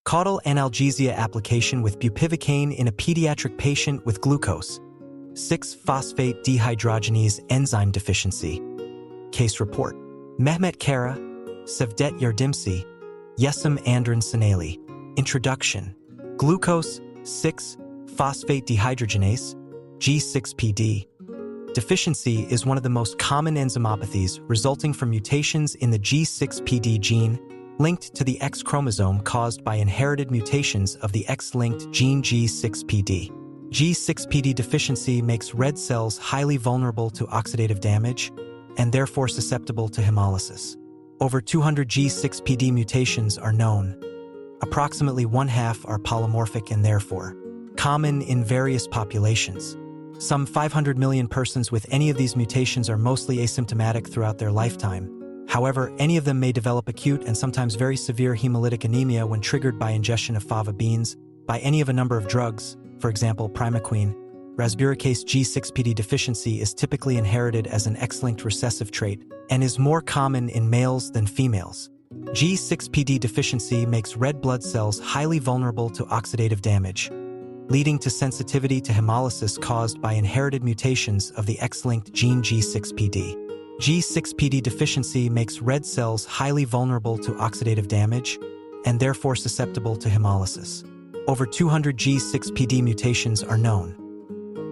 Caudal analgesia application with bupivacaine in a pediatric patient with glucose 6-phosphate dehydrogenase enzyme deficiency. Case report. Mehemet Kara, Cevdet Yardımcı, Yesim Andrin Sanali. Introduction. Glucose 6-phosphate dehydrogenase, G6PD. Deficiency is one of the most common enzymopathies resulting from mutations in the G6PD gene linked to the X chromosome caused by inherited mutations of the X-linked gene G6PD. G6PD deficiency makes red cells highly vulnerable to oxidative damage and therefore susceptible to hemolysis. Over 200 G6PD mutations are known. Approximately one-half are polymorphic and therefore common in various populations. Some 500 million persons with any of these mutations are mostly asymptomatic throughout their lifetime. However, any of them may develop acute and sometimes very severe hemolytic anemia when triggered by ingestion of fava beans, by any of a number of drugs, for example, primaquine. Rasburicase G6PD deficiency is typically inherited as an X-linked recessive trait and is more common in males than females. G6PD deficiency makes red blood cells highly vulnerable to oxidative damage, leading to sensitivity to hemolysis caused by inherited mutations of the X-linked gene G6PD. G6PD deficiency makes red cells highly vulnerable to oxidative damage and therefore susceptible to hemolysis. Over 200 G6PD mutations are known.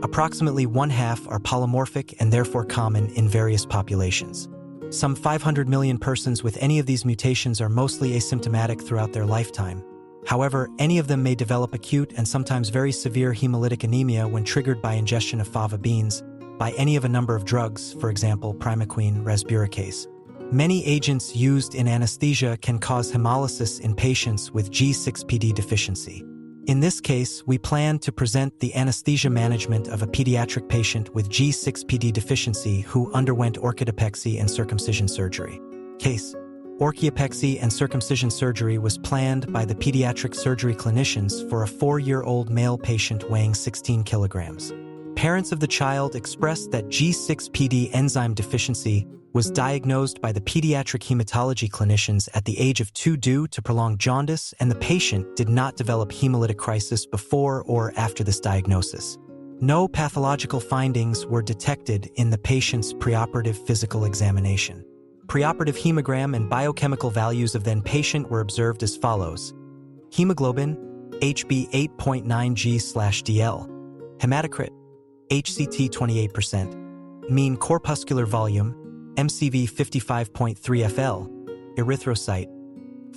Approximately one-half are polymorphic and therefore common in various populations. Some 500 million persons with any of these mutations are mostly asymptomatic throughout their lifetime. However, any of them may develop acute and sometimes very severe hemolytic anemia when triggered by ingestion of fava beans, by any of a number of drugs, for example, primaquine, rasburicase. Many agents used in anesthesia can cause hemolysis in patients with G6PD deficiency. In this case, we plan to present the anesthesia management of a pediatric patient with G6PD deficiency who underwent orchidopexy and circumcision surgery. Case. Orchiopexy and circumcision surgery was planned by the pediatric surgery clinicians for a 4-year-old male patient weighing 16 kilograms. Parents of the child expressed that G6PD enzyme deficiency was diagnosed by the pediatric hematology clinicians at the age of 2 due to prolonged jaundice, and the patient did not develop hemolytic crisis before or after this diagnosis. No pathological findings were detected in the patient's preoperative physical examination. Preoperative hemogram and biochemical values of then patient were observed as follows. Hemoglobin, HB 8.9g/dl. Hematocrit, HCT 28%. Mean corpuscular volume, MCV 55.3 FL. Erythrocyte,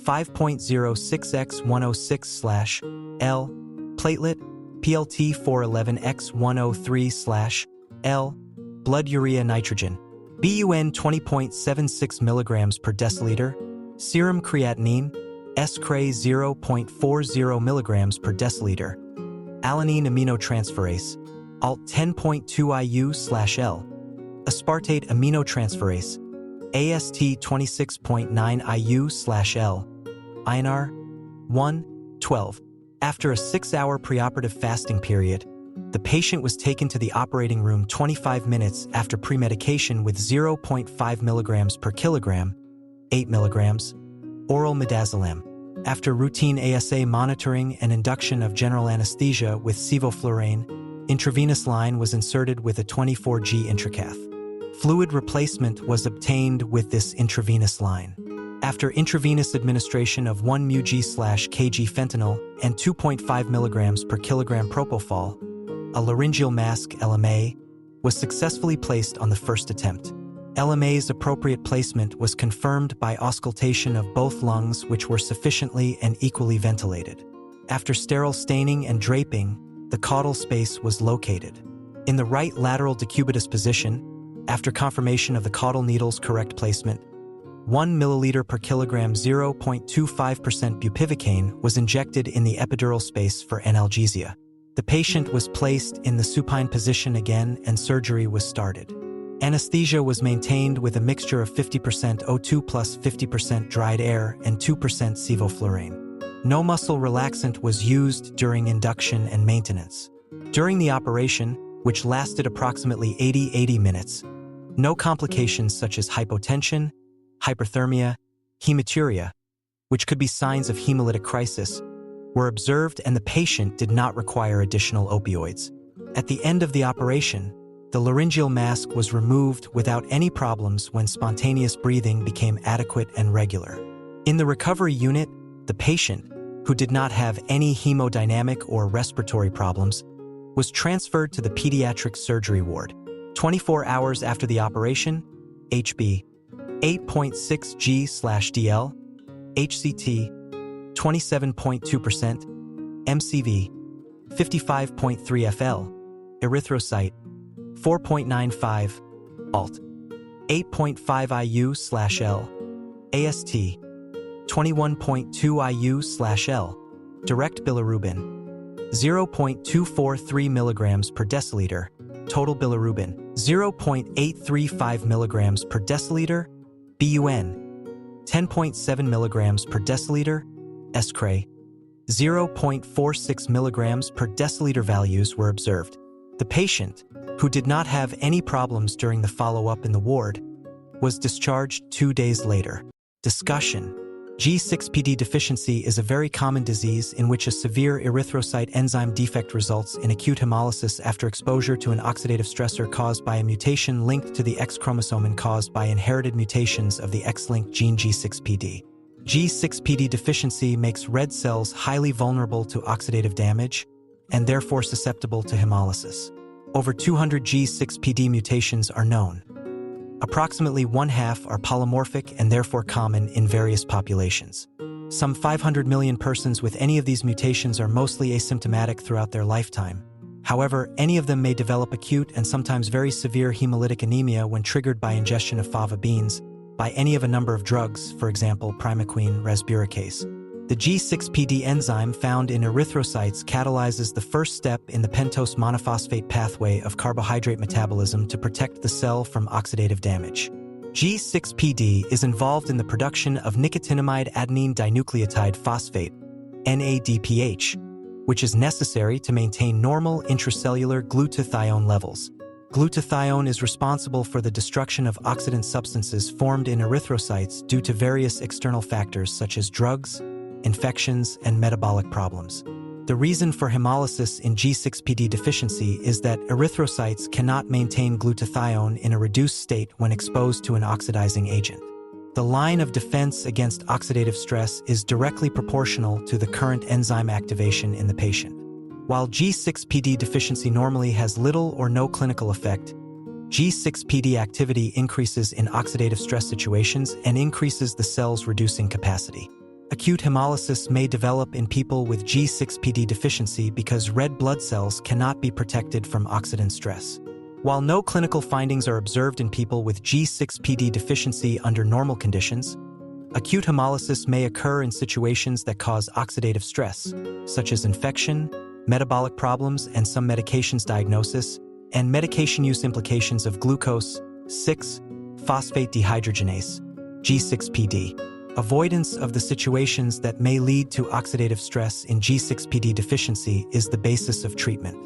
5.06x106/L. Platelet, PLT 411x103/L. Blood urea nitrogen, BUN 20.76 mg per deciliter. Serum creatinine, S-Cray 0.40 mg per deciliter. Alanine aminotransferase, ALT 10.2 IU/L. Aspartate aminotransferase, AST 26.9 IU/L. INR 1:12. After a 6-hour preoperative fasting period, the patient was taken to the operating room 25 minutes after premedication with 0.5 milligrams per kilogram, 8 milligrams, oral midazolam. After routine ASA monitoring and induction of general anesthesia with sevoflurane, intravenous line was inserted with a 24G intracath. Fluid replacement was obtained with this intravenous line. After intravenous administration of 1 μg/kg fentanyl and 2.5 milligrams per kilogram propofol, a laryngeal mask LMA was successfully placed on the first attempt. LMA's appropriate placement was confirmed by auscultation of both lungs, which were sufficiently and equally ventilated. After sterile staining and draping, the caudal space was located. In the right lateral decubitus position, after confirmation of the caudal needle's correct placement, 1 milliliter per kilogram 0.25% bupivacaine was injected in the epidural space for analgesia. The patient was placed in the supine position again and surgery was started. Anesthesia was maintained with a mixture of 50% O2 plus 50% dried air and 2% sevoflurane. No muscle relaxant was used during induction and maintenance. During the operation, which lasted approximately 80 minutes, no complications such as hypotension, hyperthermia, hematuria, which could be signs of hemolytic crisis, were observed and the patient did not require additional opioids. At the end of the operation, the laryngeal mask was removed without any problems when spontaneous breathing became adequate and regular. In the recovery unit, the patient, who did not have any hemodynamic or respiratory problems, was transferred to the pediatric surgery ward. 24 hours after the operation, HB 8.6 G/dl, HCT 27.2%, MCV 55.3 FL, erythrocyte 4.95, ALT 8.5 IU/L, AST 21.2 IU/L, direct bilirubin 0.243 milligrams per deciliter, total bilirubin 0.835 milligrams per deciliter, BUN 10.7 milligrams per deciliter, SCRE 0.46 milligrams per deciliter values were observed. The patient, who did not have any problems during the follow-up in the ward, was discharged 2 days later. Discussion. G6PD deficiency is a very common disease in which a severe erythrocyte enzyme defect results in acute hemolysis after exposure to an oxidative stressor caused by a mutation linked to the X chromosome and caused by inherited mutations of the X-linked gene G6PD. G6PD deficiency makes red cells highly vulnerable to oxidative damage and therefore susceptible to hemolysis. Over 200 G6PD mutations are known. Approximately 1/2 are polymorphic and therefore common in various populations. Some 500 million persons with any of these mutations are mostly asymptomatic throughout their lifetime. However, any of them may develop acute and sometimes very severe hemolytic anemia when triggered by ingestion of fava beans, by any of a number of drugs, for example, primaquine, resburicase. The G6PD enzyme found in erythrocytes catalyzes the first step in the pentose monophosphate pathway of carbohydrate metabolism to protect the cell from oxidative damage. G6PD is involved in the production of nicotinamide adenine dinucleotide phosphate, NADPH, which is necessary to maintain normal intracellular glutathione levels. Glutathione is responsible for the destruction of oxidant substances formed in erythrocytes due to various external factors such as drugs, infections, and metabolic problems. The reason for hemolysis in G6PD deficiency is that erythrocytes cannot maintain glutathione in a reduced state when exposed to an oxidizing agent. The line of defense against oxidative stress is directly proportional to the current enzyme activation in the patient. While G6PD deficiency normally has little or no clinical effect, G6PD activity increases in oxidative stress situations and increases the cell's reducing capacity. Acute hemolysis may develop in people with G6PD deficiency because red blood cells cannot be protected from oxidant stress. While no clinical findings are observed in people with G6PD deficiency under normal conditions, acute hemolysis may occur in situations that cause oxidative stress, such as infection, metabolic problems, and some medications diagnosis, and medication use implications of glucose 6-phosphate dehydrogenase, G6PD. Avoidance of the situations that may lead to oxidative stress in G6PD deficiency is the basis of treatment.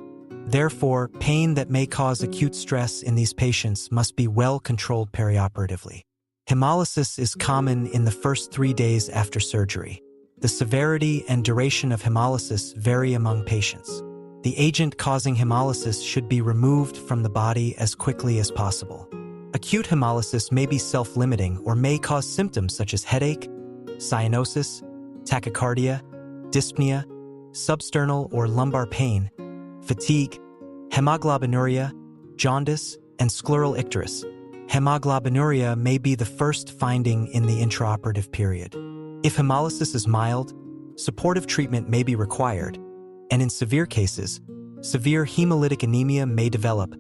Therefore, pain that may cause acute stress in these patients must be well controlled perioperatively. Hemolysis is common in the first 3 days after surgery. The severity and duration of hemolysis vary among patients. The agent causing hemolysis should be removed from the body as quickly as possible. Acute hemolysis may be self-limiting or may cause symptoms such as headache, cyanosis, tachycardia, dyspnea, substernal or lumbar pain, fatigue, hemoglobinuria, jaundice, and scleral icterus. Hemoglobinuria may be the first finding in the intraoperative period. If hemolysis is mild, supportive treatment may be required, and in severe cases, severe hemolytic anemia may develop,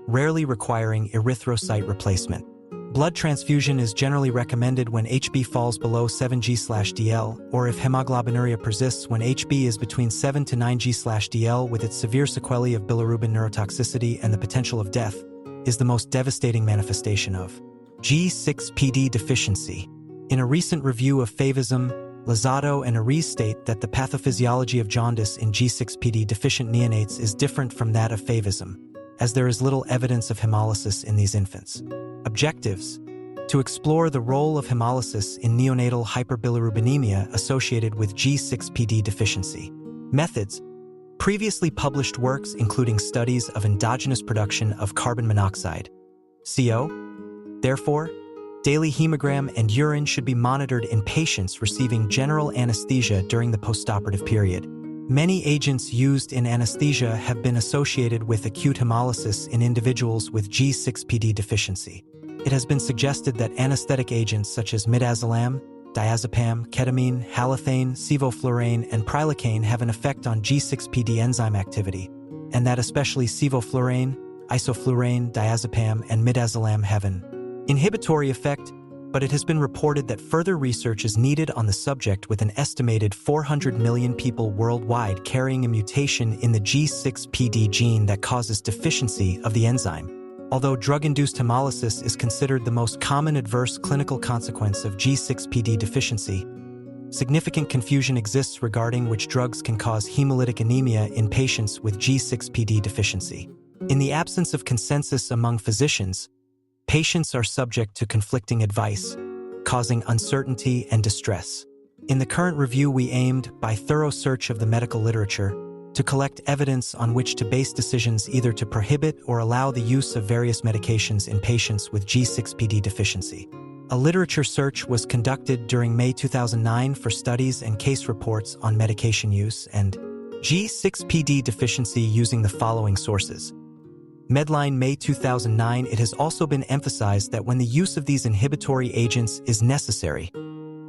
rarely requiring erythrocyte replacement. Blood transfusion is generally recommended when HB falls below 7 G/dl, or if hemoglobinuria persists when HB is between 7 to 9 G/dl with its severe sequelae of bilirubin neurotoxicity and the potential of death, is the most devastating manifestation of G6PD deficiency. In a recent review of Favism, Lozado and Ariz state that the pathophysiology of jaundice in G6PD deficient neonates is different from that of Favism, as there is little evidence of hemolysis in these infants. Objectives. to explore the role of hemolysis in neonatal hyperbilirubinemia associated with G6PD deficiency. Methods. Previously published works including studies of endogenous production of carbon monoxide, CO. Therefore, daily hemogram and urine should be monitored in patients receiving general anesthesia during the postoperative period. Many agents used in anesthesia have been associated with acute hemolysis in individuals with G6PD deficiency. It has been suggested that anesthetic agents such as midazolam, diazepam, ketamine, halothane, sevoflurane, and prilocaine have an effect on G6PD enzyme activity, and that especially sevoflurane, isoflurane, diazepam, and midazolam have an inhibitory effect, but it has been reported that further research is needed on the subject with an estimated 400 million people worldwide carrying a mutation in the G6PD gene that causes deficiency of the enzyme. Although drug-induced hemolysis is considered the most common adverse clinical consequence of G6PD deficiency, significant confusion exists regarding which drugs can cause hemolytic anemia in patients with G6PD deficiency. In the absence of consensus among physicians, patients are subject to conflicting advice, causing uncertainty and distress. In the current review, we aimed, by thorough search of the medical literature, to collect evidence on which to base decisions either to prohibit or allow the use of various medications in patients with G6PD deficiency. A literature search was conducted during May 2009 for studies and case reports on medication use and G6PD deficiency using the following sources. Medline, May 2009. It has also been emphasized that when the use of these inhibitory agents is necessary,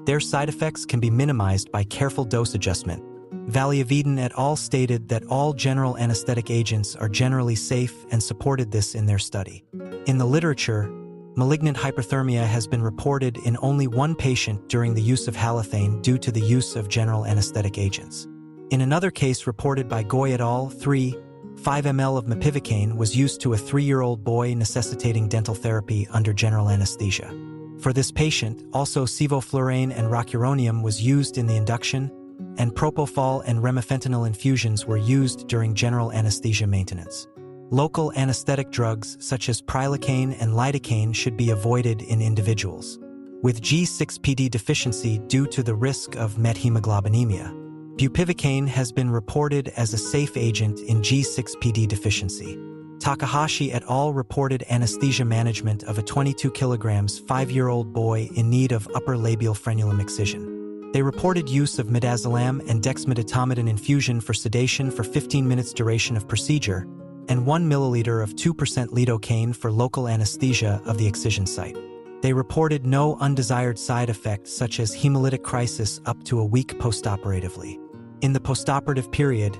their side effects can be minimized by careful dose adjustment. Valiaveden et al. Stated that all general anesthetic agents are generally safe and supported this in their study. In the literature, malignant hyperthermia has been reported in only one patient during the use of halothane due to the use of general anesthetic agents. In another case reported by Goy et al., 5 ml of mepivacaine was used to a 3-year-old boy necessitating dental therapy under general anesthesia. For this patient, also sevoflurane and rocuronium was used in the induction, and propofol and remifentanil infusions were used during general anesthesia maintenance. Local anesthetic drugs such as prilocaine and lidocaine should be avoided in individuals with G6PD deficiency due to the risk of methemoglobinemia. Bupivacaine has been reported as a safe agent in G6PD deficiency. Takahashi et al. Reported anesthesia management of a 22 kilograms 5-year-old boy in need of upper labial frenulum excision. They reported use of midazolam and dexmedetomidine infusion for sedation for 15 minutes duration of procedure, and 1 milliliter of 2% lidocaine for local anesthesia of the excision site. They reported no undesired side effects such as hemolytic crisis up to a week postoperatively. In the postoperative period,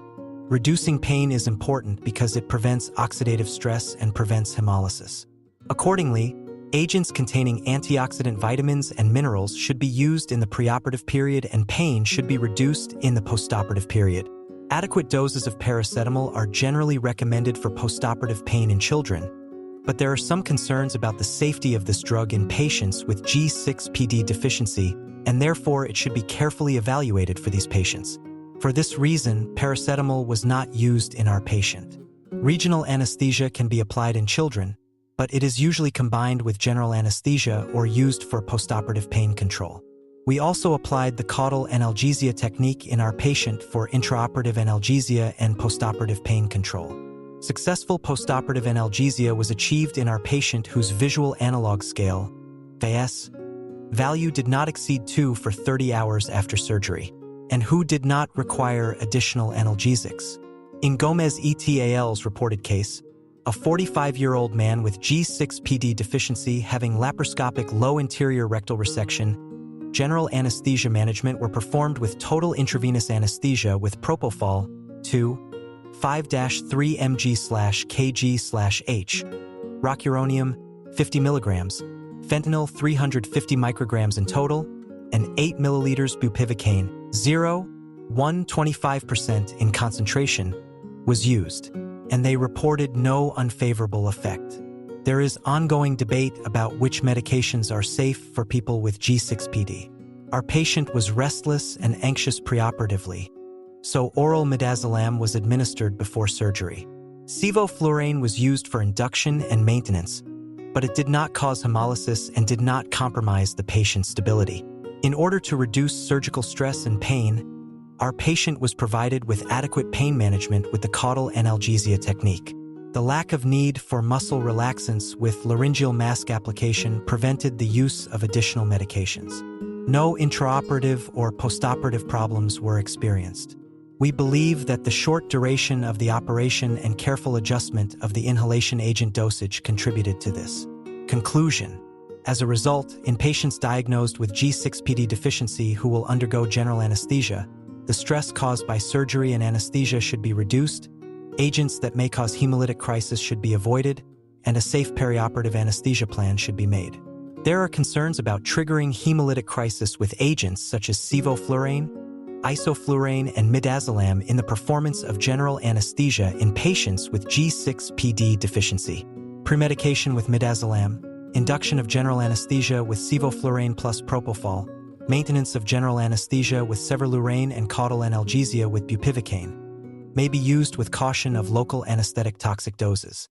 reducing pain is important because it prevents oxidative stress and prevents hemolysis. Accordingly, agents containing antioxidant vitamins and minerals should be used in the preoperative period and pain should be reduced in the postoperative period. Adequate doses of paracetamol are generally recommended for postoperative pain in children, but there are some concerns about the safety of this drug in patients with G6PD deficiency, and therefore it should be carefully evaluated for these patients. For this reason, paracetamol was not used in our patient. Regional anesthesia can be applied in children, but it is usually combined with general anesthesia or used for postoperative pain control. We also applied the Caudal Analgesia technique in our patient for intraoperative analgesia and postoperative pain control. Successful postoperative analgesia was achieved in our patient whose visual analog scale, VAS, value did not exceed 2 for 30 hours after surgery, and who did not require additional analgesics. In Gomez et al.'s reported case, a 45-year-old man with G6PD deficiency having laparoscopic low interior rectal resection, general anesthesia management were performed with total intravenous anesthesia with propofol 5-3 mg/kg/h, rocuronium 50 mg, fentanyl 350 micrograms in total, and 8 milliliters bupivacaine 0.125% in concentration was used, and they reported no unfavorable effect. There is ongoing debate about which medications are safe for people with G6PD. Our patient was restless and anxious preoperatively, so oral midazolam was administered before surgery. Sevoflurane was used for induction and maintenance, but it did not cause hemolysis and did not compromise the patient's stability. In order to reduce surgical stress and pain, our patient was provided with adequate pain management with the Caudal Analgesia technique. The lack of need for muscle relaxants with laryngeal mask application prevented the use of additional medications. No intraoperative or postoperative problems were experienced. We believe that the short duration of the operation and careful adjustment of the inhalation agent dosage contributed to this. Conclusion: as a result, in patients diagnosed with G6PD deficiency who will undergo general anesthesia, the stress caused by surgery and anesthesia should be reduced, agents that may cause hemolytic crisis should be avoided, and a safe perioperative anesthesia plan should be made. There are concerns about triggering hemolytic crisis with agents such as sevoflurane, isoflurane, and midazolam in the performance of general anesthesia in patients with G6PD deficiency. Premedication with midazolam, induction of general anesthesia with sevoflurane plus propofol, maintenance of general anesthesia with sevoflurane and caudal analgesia with bupivacaine may be used with caution of local anesthetic toxic doses.